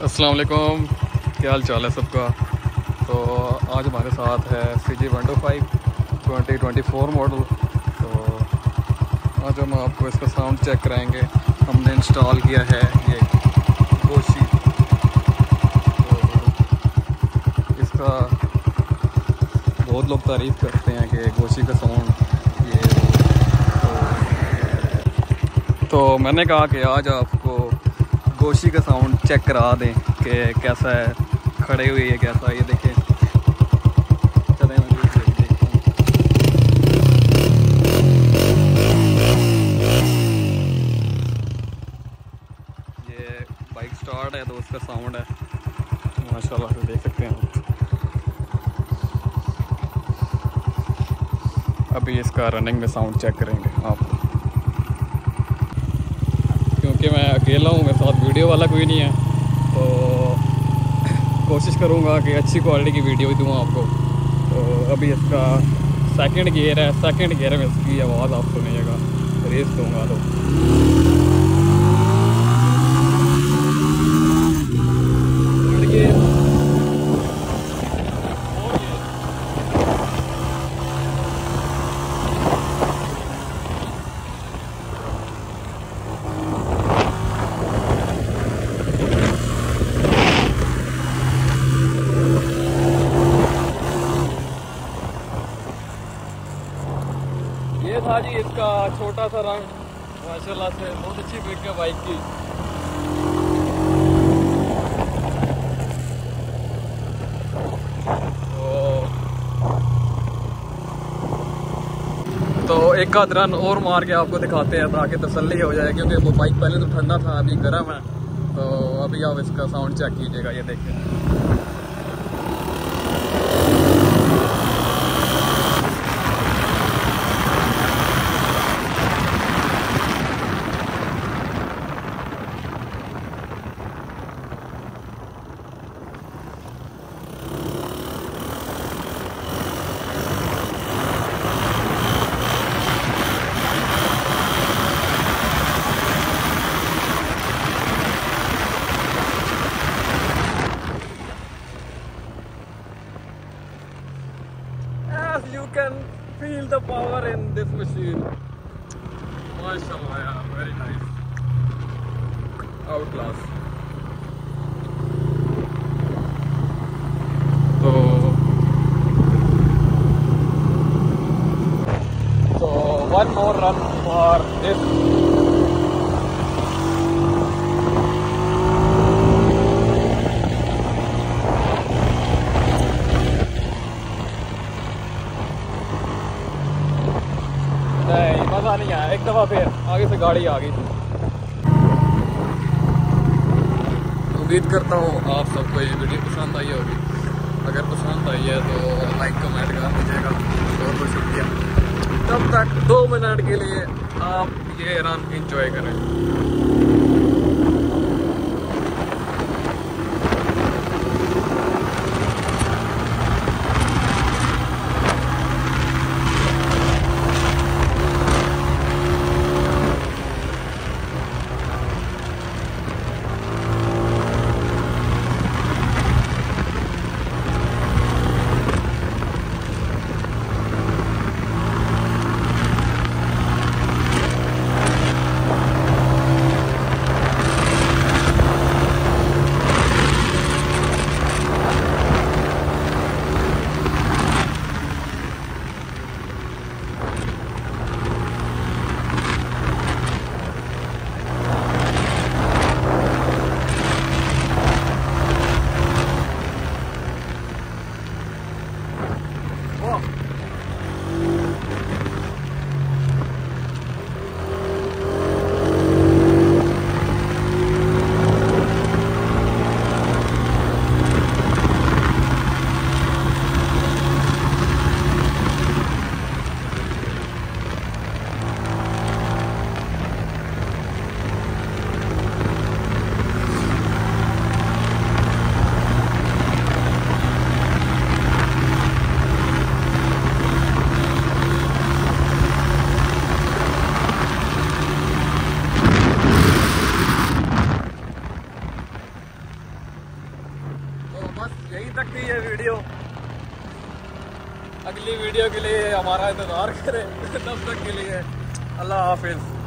अस्सलाम वालेकुम, क्या हाल चाल है सबका। तो आज हमारे साथ है CG125 2024 मॉडल। तो आज हम आपको इसका साउंड चेक कराएंगे। हमने इंस्टॉल किया है ये गोशी। तो इसका बहुत लोग तारीफ़ करते हैं कि गोशी का साउंड ये तो मैंने कहा कि आज आपको गोशी का साउंड चेक करा दें कि कैसा है, खड़े हुए है कैसा, ये देखें। चलें मैं देखता हूँ। ये बाइक स्टार्ट है तो उसका साउंड है, माशाल्लाह से देख सकते हैं आप। अभी इसका रनिंग में साउंड चेक करेंगे आप, क्योंकि मैं अकेला हूँ, मेरे साथ वीडियो वाला कोई नहीं है। तो कोशिश करूँगा कि अच्छी क्वालिटी की वीडियो भी दूँ आपको। तो अभी इसका सेकंड गियर है, सेकंड गियर में इसकी आवाज़ आप सुनिएगा। रेस दूँगा तो ये था जी इसका छोटा सा रंग। माशाल्लाह से बहुत अच्छी पिक है बाइक की। तो एक आध रन और मार के आपको दिखाते हैं ताकि तसल्ली हो जाए, क्योंकि वो बाइक पहले तो ठंडा था, अभी गर्म है। तो अभी आप इसका साउंड चेक कीजिएगा, ये देखिए। You can feel the power in this machine. MashaAllah, yeah, very nice. Outclass. So one more run for this. नहीं, मज़ा नहीं आया। एक दफ़ा फिर आगे से गाड़ी आ गई। उम्मीद करता हूँ आप सबको ये वीडियो पसंद आई होगी। अगर पसंद आई है तो लाइक कमेंट कर दीजिएगा। बहुत बहुत शुक्रिया। तब तक 2 मिनट के लिए आप ये रन एंजॉय करें। बस यहीं तक थी ये वीडियो। अगली वीडियो के लिए हमारा इंतज़ार करें। तब तक के लिए अल्लाह हाफिज़।